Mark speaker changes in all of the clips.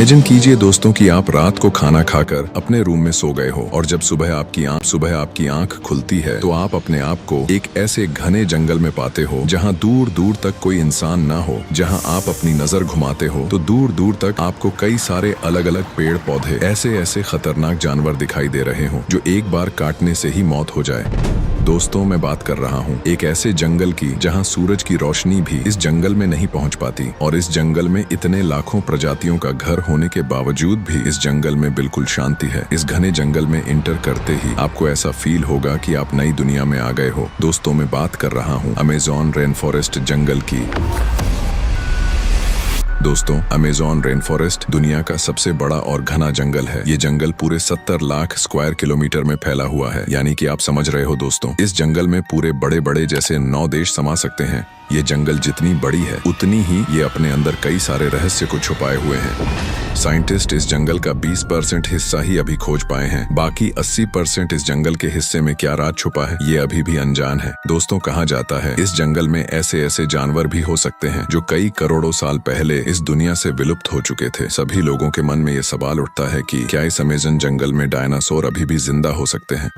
Speaker 1: Imagine कीजिए दोस्तों कि आप रात को खाना खाकर अपने रूम में सो गए हो और जब सुबह आपकी आंख खुलती है तो आप अपने आप को एक ऐसे घने जंगल में पाते हो जहां दूर दूर तक कोई इंसान ना हो। जहां आप अपनी नजर घुमाते हो तो दूर दूर तक आपको कई सारे अलग अलग पेड़ पौधे ऐसे ऐसे खतरनाक जानवर दिखाई दे रहे हो जो एक बार काटने से ही मौत हो जाए। दोस्तों मैं बात कर रहा हूँ एक ऐसे जंगल की जहाँ सूरज की रोशनी भी इस जंगल में नहीं पहुँच पाती और इस जंगल में इतने लाखों प्रजातियों का घर होने के बावजूद भी इस जंगल में बिल्कुल शांति है। इस घने जंगल में इंटर करते ही आपको ऐसा फील होगा कि आप नई दुनिया में आ गए हो। दोस्तों मैं बात कर रहा हूँ अमेज़न रेन फॉरेस्ट जंगल की। दोस्तों अमेज़न रेन फॉरेस्ट दुनिया का सबसे बड़ा और घना जंगल है। ये जंगल पूरे 70 लाख स्क्वायर किलोमीटर में फैला हुआ है, यानी कि आप समझ रहे हो दोस्तों, इस जंगल में पूरे बड़े बड़े जैसे 9 देश समा सकते हैं। ये जंगल जितनी बड़ी है उतनी ही ये अपने अंदर कई सारे रहस्य को छुपाए हुए हैं। साइंटिस्ट इस जंगल का 20% हिस्सा ही अभी खोज पाए हैं। बाकी 80% इस जंगल के हिस्से में क्या राज छुपा है ये अभी भी अनजान है। दोस्तों कहा जाता है इस जंगल में ऐसे ऐसे जानवर भी हो सकते हैं जो कई करोड़ों साल पहले इस दुनिया से विलुप्त हो चुके थे। सभी लोगों के मन में ये सवाल उठता है कि क्या इस अमेज़न जंगल में डायनासोर अभी भी जिंदा हो सकते हैं।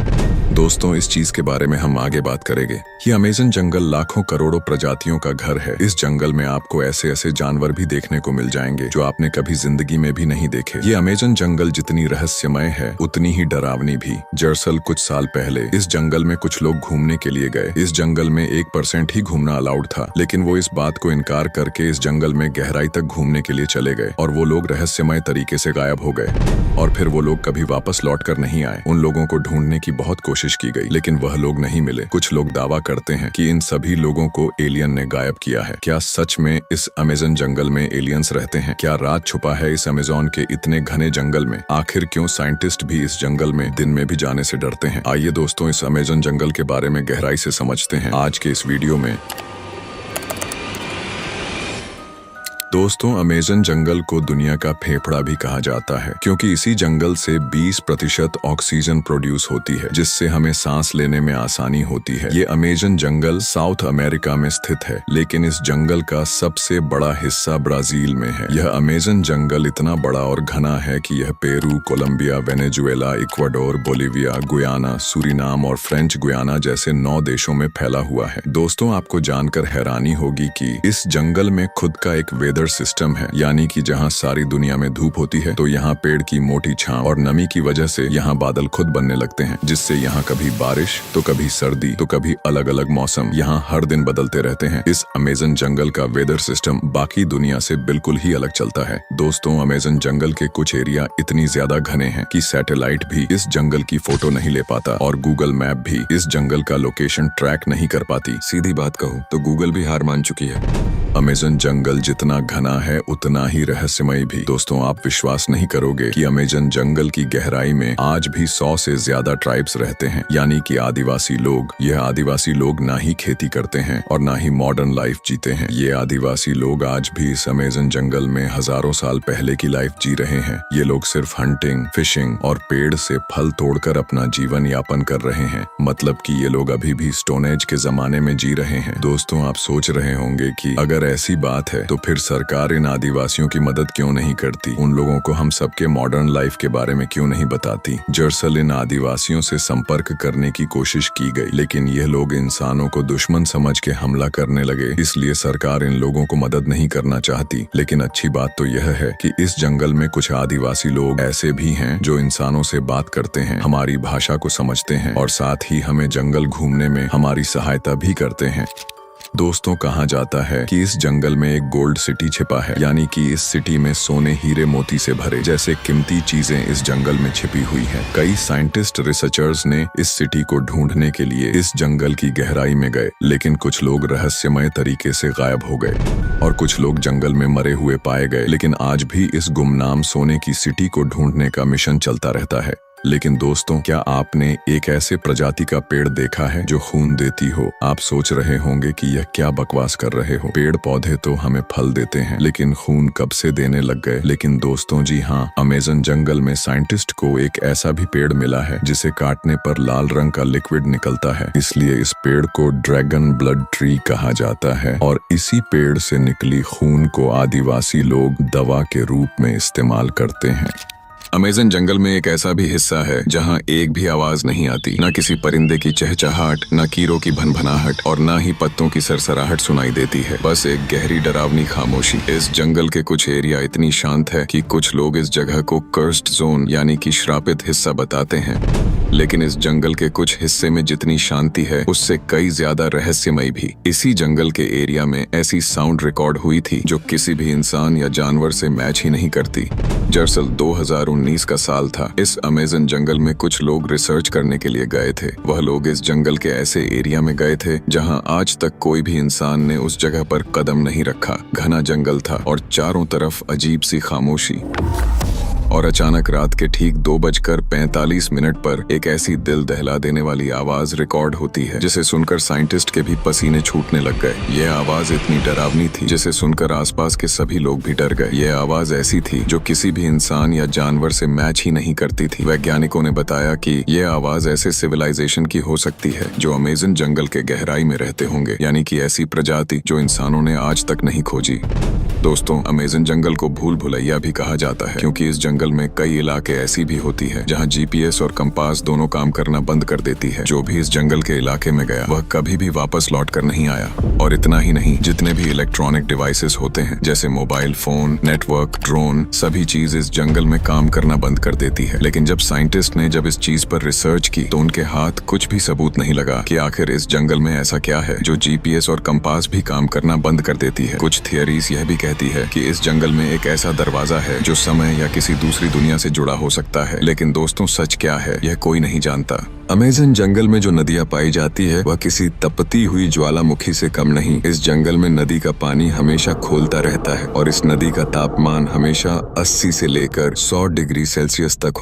Speaker 1: दोस्तों इस चीज के बारे में हम आगे बात करेंगे। ये अमेज़न जंगल लाखों करोड़ों प्रजातियों का घर है। इस जंगल में आपको ऐसे ऐसे जानवर भी देखने को मिल जाएंगे जो आपने कभी जिंदगी में भी नहीं देखे। ये अमेज़न जंगल जितनी रहस्यमय है उतनी ही डरावनी भी। दरअसल कुछ साल पहले इस जंगल में कुछ लोग घूमने के लिए गए। इस जंगल में 1% ही घूमना अलाउड था, लेकिन वो इस बात को इनकार करके इस जंगल में गहराई तक घूमने के लिए चले गए और वो लोग रहस्यमय तरीके से गायब हो गए और फिर वो लोग कभी वापस लौट कर नहीं आए। उन लोगों को ढूंढने की बहुत कोशिश की गई लेकिन वह लोग नहीं मिले। कुछ लोग दावा करते हैं कि इन सभी लोगों को एलियन ने गायब किया है। क्या सच में इस अमेज़न जंगल में एलियंस रहते हैं? क्या राज छुपा है इस अमेज़न के इतने घने जंगल में? आखिर क्यों साइंटिस्ट भी इस जंगल में दिन में भी जाने से डरते हैं? आइए दोस्तों इस अमेज़न जंगल के बारे में गहराई से समझते हैं आज के इस वीडियो में। दोस्तों अमेज़न जंगल को दुनिया का फेफड़ा भी कहा जाता है क्योंकि इसी जंगल से 20% ऑक्सीजन प्रोड्यूस होती है जिससे हमें सांस लेने में आसानी होती है। ये अमेज़न जंगल साउथ अमेरिका में स्थित है, लेकिन इस जंगल का सबसे बड़ा हिस्सा ब्राजील में है। यह अमेज़न जंगल इतना बड़ा और घना है कि यह Peru, Colombia, Venezuela, Ecuador, Bolivia, Guyana, Suriname और फ्रेंच गुयाना जैसे 9 देशों में फैला हुआ है। दोस्तों आपको जानकर हैरानी होगी कि इस जंगल में खुद का एक वेदर सिस्टम है, यानी कि जहां सारी दुनिया में धूप होती है तो यहाँ पेड़ की मोटी छांव और नमी की वजह से यहाँ बादल खुद बनने लगते हैं, जिससे यहाँ कभी बारिश तो कभी सर्दी तो कभी अलग अलग मौसम यहाँ हर दिन बदलते रहते हैं। इस अमेज़न जंगल का वेदर सिस्टम बाकी दुनिया से बिल्कुल ही अलग चलता है। दोस्तों अमेज़न जंगल के कुछ एरिया इतनी ज्यादा घने हैं कि सैटेलाइट भी इस जंगल की फोटो नहीं ले पाता और गूगल मैप भी इस जंगल का लोकेशन ट्रैक नहीं कर पाती। सीधी बात कहूँ तो गूगल भी हार मान चुकी है। अमेज़न जंगल जितना घना है उतना ही रहस्यमय भी। दोस्तों आप विश्वास नहीं करोगे कि अमेज़न जंगल की गहराई में आज भी 100 से ज्यादा ट्राइब्स रहते हैं, यानी कि आदिवासी लोग। यह आदिवासी लोग ना ही खेती करते हैं और ना ही मॉडर्न लाइफ जीते हैं। ये आदिवासी लोग आज भी इस अमेज़न जंगल में हजारों साल पहले की लाइफ जी रहे हैं। ये लोग सिर्फ हंटिंग, फिशिंग और पेड़ से फल तोड़कर अपना जीवन यापन कर रहे हैं। मतलब कि ये लोग अभी भी स्टोन एज के जमाने में जी रहे हैं। दोस्तों आप सोच रहे होंगे कि अगर ऐसी बात है तो फिर सरकार इन आदिवासियों की मदद क्यों नहीं करती? उन लोगों को हम सबके मॉडर्न लाइफ के बारे में क्यों नहीं बताती? दरअसल इन आदिवासियों से संपर्क करने की कोशिश की गई, लेकिन ये लोग इंसानों को दुश्मन समझ के हमला करने लगे, इसलिए सरकार इन लोगों को मदद नहीं करना चाहती। लेकिन अच्छी बात तो यह है कि इस जंगल में कुछ आदिवासी लोग ऐसे भी हैं जो इंसानों से बात करते हैं, हमारी भाषा को समझते हैं और साथ ही हमें जंगल घूमने में हमारी सहायता भी करते हैं। दोस्तों कहा जाता है कि इस जंगल में एक गोल्ड सिटी छिपा है, यानी कि इस सिटी में सोने, हीरे, मोती से भरे जैसे कीमती चीजें इस जंगल में छिपी हुई हैं। कई साइंटिस्ट रिसर्चर्स ने इस सिटी को ढूंढने के लिए इस जंगल की गहराई में गए, लेकिन कुछ लोग रहस्यमय तरीके से गायब हो गए और कुछ लोग जंगल में मरे हुए पाए गए। लेकिन आज भी इस गुमनाम सोने की सिटी को ढूंढने का मिशन चलता रहता है। लेकिन दोस्तों, क्या आपने एक ऐसे प्रजाति का पेड़ देखा है जो खून देती हो? आप सोच रहे होंगे कि यह क्या बकवास कर रहे हो, पेड़ पौधे तो हमें फल देते हैं लेकिन खून कब से देने लग गए। लेकिन दोस्तों जी हाँ, अमेज़न जंगल में साइंटिस्ट को एक ऐसा भी पेड़ मिला है जिसे काटने पर लाल रंग का लिक्विड निकलता है, इसलिए इस पेड़ को ड्रैगन ब्लड ट्री कहा जाता है। और इसी पेड़ से निकली खून को आदिवासी लोग दवा के रूप में इस्तेमाल करते हैं। अमेज़न जंगल में एक ऐसा भी हिस्सा है जहां एक भी आवाज नहीं आती, ना किसी परिंदे की चहचहाहट, ना कीड़ों की भनभनाहट और ना ही पत्तों की सरसराहट सुनाई देती है। बस एक गहरी डरावनी खामोशी। इस जंगल के कुछ एरिया इतनी शांत है कि कुछ लोग इस जगह को कर्स्ड जोन यानी कि श्रापित हिस्सा बताते हैं। लेकिन इस जंगल के कुछ हिस्से में जितनी शांति है उससे कई ज्यादा रहस्यमयी भी। इसी जंगल के एरिया में ऐसी साउंड रिकॉर्ड हुई थी जो किसी भी इंसान या जानवर से मैच ही नहीं करती। दरअसल 2019 का साल था। इस अमेज़न जंगल में कुछ लोग रिसर्च करने के लिए गए थे। वह लोग इस जंगल के ऐसे एरिया में गए थे जहां आज तक कोई भी इंसान ने उस जगह पर कदम नहीं रखा। घना जंगल था और चारों तरफ अजीब सी खामोशी। और अचानक रात के ठीक 2:45 पर एक ऐसी दिल दहला देने वाली आवाज रिकॉर्ड होती है जिसे सुनकर साइंटिस्ट के भी पसीने छूटने लग गए। यह आवाज इतनी डरावनी थी जिसे सुनकर आसपास के सभी लोग भी डर गए। यह आवाज ऐसी थी जो किसी भी इंसान या जानवर से मैच ही नहीं करती थी। वैज्ञानिकों ने बताया कि यह आवाज ऐसे सिविलाइजेशन की हो सकती है जो अमेज़न जंगल के गहराई में रहते होंगे, यानी कि ऐसी प्रजाति जो इंसानों ने आज तक नहीं खोजी। दोस्तों, अमेज़न जंगल को भूल भुलैया भी कहा जाता है क्योंकि इस जंगल में कई इलाके ऐसी भी होती है जहां जीपीएस और कंपास दोनों काम करना बंद कर देती है। जो भी इस जंगल के इलाके में गया वह कभी भी वापस लौट कर नहीं आया। और इतना ही नहीं, जितने भी इलेक्ट्रॉनिक डिवाइसेस होते हैं जैसे मोबाइल फोन, नेटवर्क, ड्रोन, सभी चीज इस जंगल में काम करना बंद कर देती है। लेकिन जब साइंटिस्ट ने इस चीज पर रिसर्च की तो उनके हाथ कुछ भी सबूत नहीं लगा कि आखिर इस जंगल में ऐसा क्या है जो जीपीएस और कंपास भी काम करना बंद कर देती है। कुछ थियरीज यह भी कहती है कि इस जंगल में एक ऐसा दरवाजा है जो समय या किसी दूसरी दुनिया से जुड़ा हो सकता है। लेकिन दोस्तों, सच क्या है यह कोई नहीं जानता। अमेज़न जंगल में जो नदियां पाई जाती है वह किसी तपती हुई ज्वालामुखी से कम नहीं। इस जंगल में नदी का पानी हमेशा खोलता रहता है और इस नदी का तापमान हमेशा 80 से लेकर 100 डिग्री सेल्सियस तक